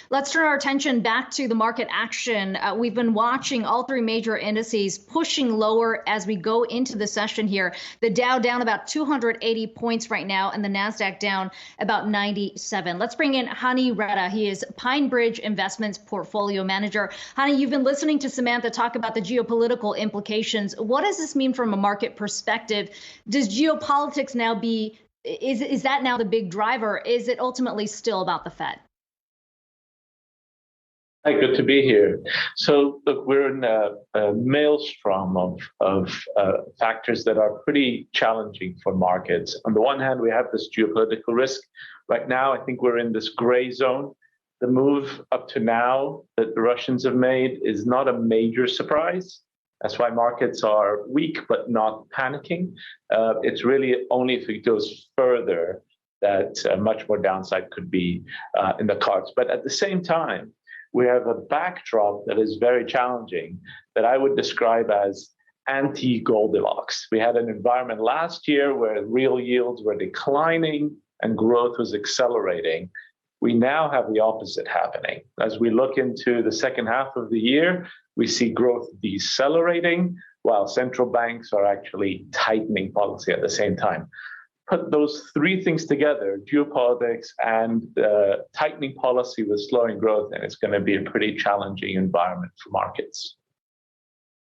Let's turn our attention back to the market action. We've been watching all three major indices pushing lower as we go into the session here. The Dow down about 280 points right now, and the NASDAQ down about 97. Let's bring in Hani Redha. He is PineBridge Investments Portfolio Manager. Hani, you've been listening to Samantha talk about the geopolitical implications. What does this mean from a market perspective? Does geopolitics now is that now the big driver? Is it ultimately still about the Fed? Hi, good to be here. So look, we're in a maelstrom of factors that are pretty challenging for markets. On the one hand, we have this geopolitical risk. Right now, I think we're in this gray zone. The move up to now that the Russians have made is not a major surprise. That's why markets are weak, but not panicking. It's really only if it goes further that much more downside could be in the cards. But at the same time, we have a backdrop that is very challenging that I would describe as anti-Goldilocks. We had an environment last year where real yields were declining and growth was accelerating. We now have the opposite happening. As we look into the second half of the year, we see growth decelerating while central banks are actually tightening policy at the same time. Put those three things together, geopolitics and tightening policy with slowing growth, and it's going to be a pretty challenging environment for markets.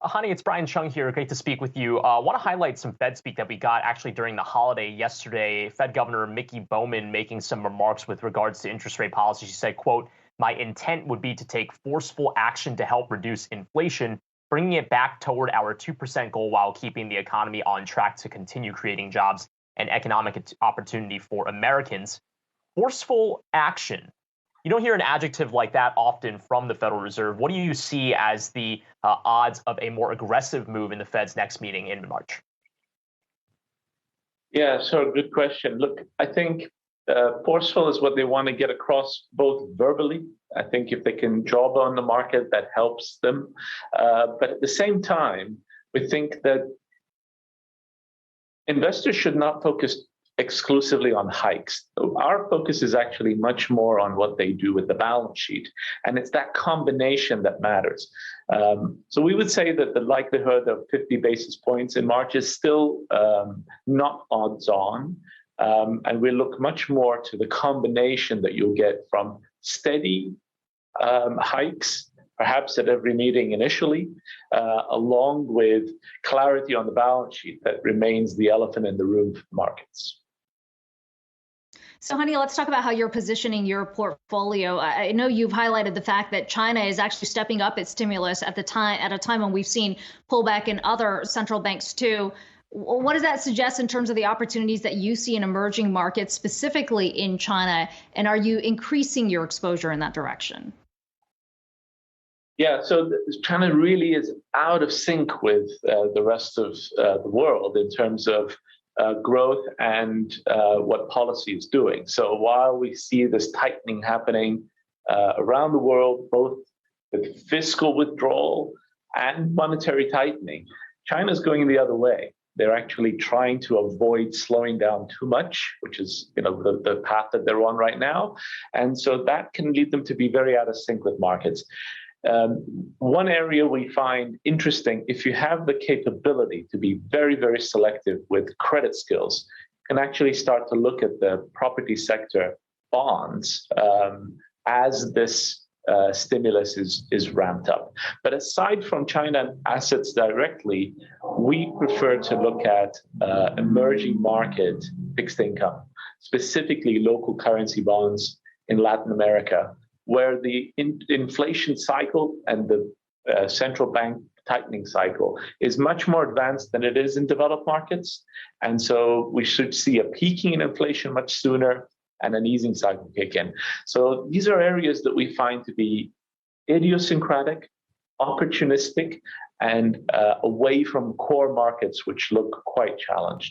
Hani, it's Brian Chung here. Great to speak with you. I want to highlight some Fed speak that we got actually during the holiday yesterday. Fed Governor Mickey Bowman making some remarks with regards to interest rate policy. She said, quote, "My intent would be to take forceful action to help reduce inflation, bringing it back toward our 2% goal while keeping the economy on track to continue creating jobs and economic opportunity for Americans." Forceful action. You don't hear an adjective like that often from the Federal Reserve. What do you see as the odds of a more aggressive move in the Fed's next meeting in March? Yeah, so good question. Look, I think forceful is what they want to get across both verbally. I think if they can job on the market, that helps them. But at the same time, we think that investors should not focus exclusively on hikes. Our focus is actually much more on what they do with the balance sheet. And it's that combination that matters. So we would say that the likelihood of 50 basis points in March is still not odds on. And we look much more to the combination that you'll get from steady hikes, perhaps at every meeting initially, along with clarity on the balance sheet that remains the elephant in the room for markets. So, Hani, let's talk about how you're positioning your portfolio. I know you've highlighted the fact that China is actually stepping up its stimulus at a time when we've seen pullback in other central banks too. What does that suggest in terms of the opportunities that you see in emerging markets, specifically in China? And are you increasing your exposure in that direction? Yeah, so China really is out of sync with the rest of the world in terms of growth and what policy is doing. So while we see this tightening happening around the world, both with fiscal withdrawal and monetary tightening, China's going the other way. They're actually trying to avoid slowing down too much, which is the path that they're on right now. And so that can lead them to be very out of sync with markets. One area we find interesting, if you have the capability to be very, very selective with credit skills, you can actually start to look at the property sector bonds as this stimulus is ramped up. But aside from China assets directly, we prefer to look at emerging market fixed income, specifically local currency bonds in Latin America, where the inflation cycle and the central bank tightening cycle is much more advanced than it is in developed markets. And so we should see a peaking in inflation much sooner and an easing cycle kick in. So these are areas that we find to be idiosyncratic, opportunistic, and away from core markets, which look quite challenged.